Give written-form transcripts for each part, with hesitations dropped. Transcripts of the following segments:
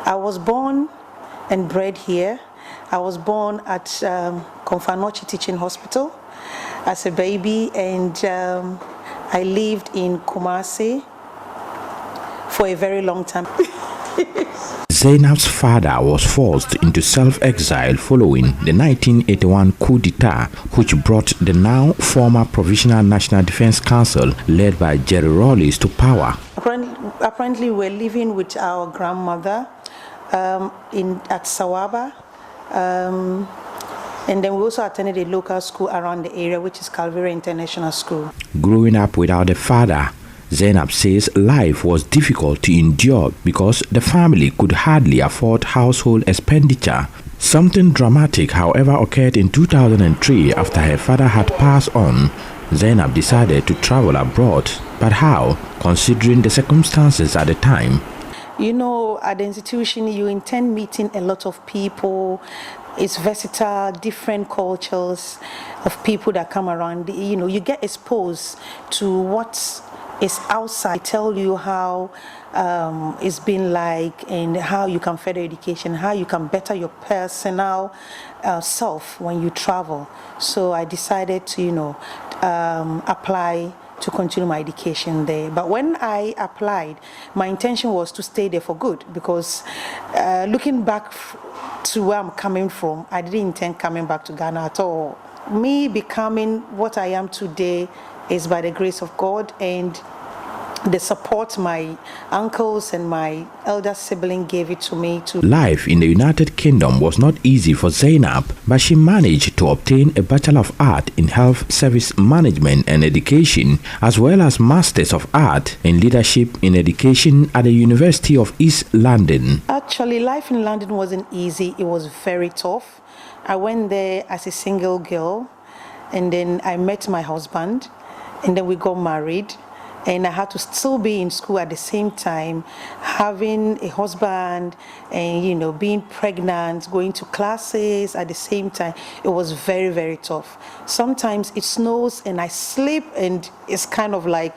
I was born and bred here. I was born at Komfanochi Teaching Hospital as a baby, and I lived in Kumasi for a very long time. Zainab's father was forced into self-exile following the 1981 coup d'etat, which brought the now former Provisional National Defense Council, led by Jerry Rawlings, to power. Apparently, we're living with our grandmother at Sawaba, and then we also attended a local school around the area, which is Calvary International School. Growing up without a father, Zainab says life was difficult to endure because the family could hardly afford household expenditure. Something dramatic, however, occurred in 2003 after her father had passed on. Zainab decided to travel abroad. But how, considering the circumstances at the time? You know, at the institution, you intend meeting a lot of people. It's versatile, different cultures of people that come around. You know, you get exposed to what is outside. Tell you how it's been like, and how you can further education, how you can better your personal self when you travel. So I decided to, you know, apply to continue my education there. But when I applied, my intention was to stay there for good, because looking back to where I'm coming from, I didn't intend coming back to Ghana at all. Me becoming what I am today is by the grace of God and the support my uncles and my elder sibling gave it to me. Life in the United Kingdom was not easy for Zainab, but she managed to obtain a Bachelor of Art in Health Service Management and Education, as well as Masters of Art in Leadership in Education at the University of East London. Actually, life in London wasn't easy. It was very tough. I went there as a single girl, and then I met my husband, and then we got married. And I had to still be in school at the same time, having a husband and, you know, being pregnant, going to classes at the same time. It was very, very tough. Sometimes it snows and I sleep, and it's kind of like,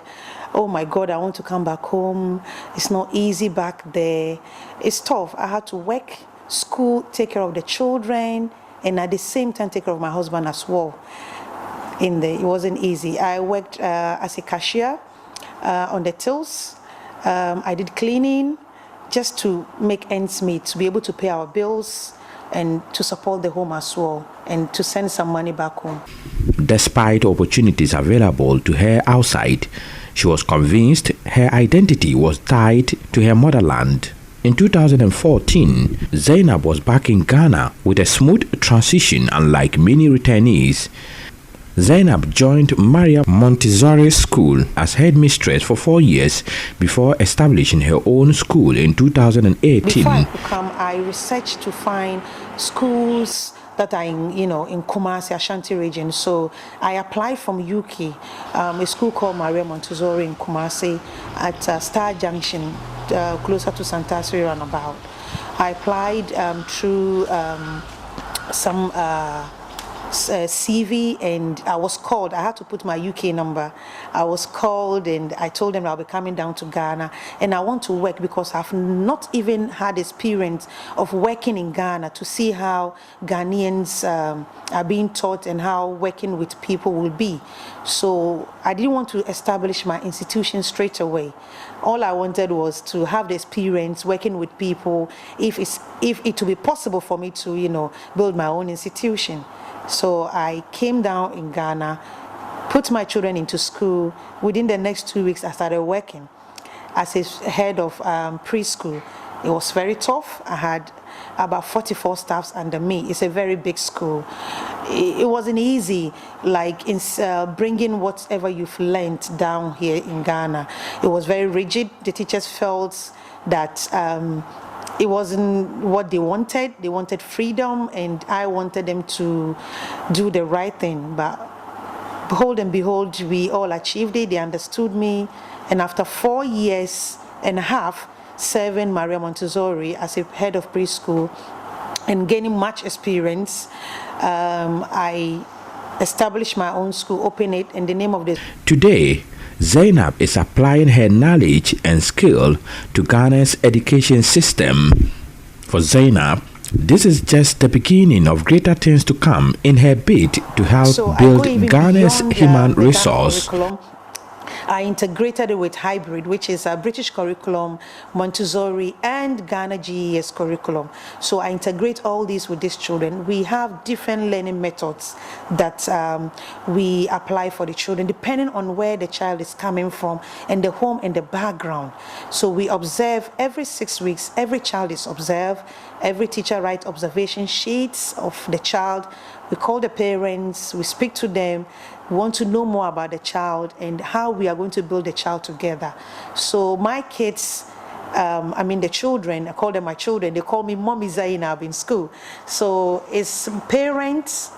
oh my God, I want to come back home. It's not easy back there. It's tough. I had to work, school, take care of the children, and at the same time take care of my husband as well. It wasn't easy. I worked as a cashier on the tills. I did cleaning just to make ends meet, to be able to pay our bills and to support the home as well, and to send some money back home. Despite opportunities available to her outside, she was convinced her identity was tied to her motherland. In 2014, Zainab was back in Ghana with a smooth transition, unlike many returnees. Zainab joined Maria Montessori School as headmistress for 4 years before establishing her own school in 2018. Before I could come, I researched to find schools that are in, you know, in Kumasi, Ashanti region. So I applied from UK, a school called Maria Montessori in Kumasi at Star Junction, closer to Santasri roundabout. I applied through some CV, and I was called. I had to put my UK number. I was called and I told them I'll be coming down to Ghana and I want to work, because I've not even had experience of working in Ghana, to see how Ghanaians are being taught and how working with people will be. So I didn't want to establish my institution straight away. All I wanted was to have the experience working with people, if it would be possible for me to, you know, build my own institution. So I came down in Ghana, put my children into school. Within the next 2 weeks, I started working as a head of preschool. It was very tough. I had about 44 staffs under me. It's a very big school. It wasn't easy, like in bringing whatever you've learned down here in Ghana. It was very rigid. The teachers felt that it wasn't what they wanted. They wanted freedom, and I wanted them to do the right thing. But behold and behold, we all achieved it. They understood me. And after 4 years and a half serving Maria Montessori as a head of preschool and gaining much experience, I established my own school, opened it in the name of the... Today, Zainab is applying her knowledge and skill to Ghana's education system. For Zainab, this is just the beginning of greater things to come in her bid to help build Ghana's human resource. I integrated it with hybrid, which is a British curriculum, Montessori, and Ghana GES curriculum. So I integrate all these with these children. We have different learning methods that we apply for the children, depending on where the child is coming from and the home and the background. So we observe every 6 weeks, every child is observed, every teacher writes observation sheets of the child. We call the parents, we speak to them, we want to know more about the child and how we are going to build the child together. So my kids, the children, I call them my children, they call me Mommy Zainab in school. So it's parents,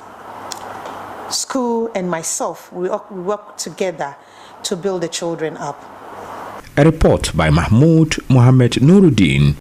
school, and myself. We work together to build the children up. A report by Mahmoud Mohammed Nuruddin.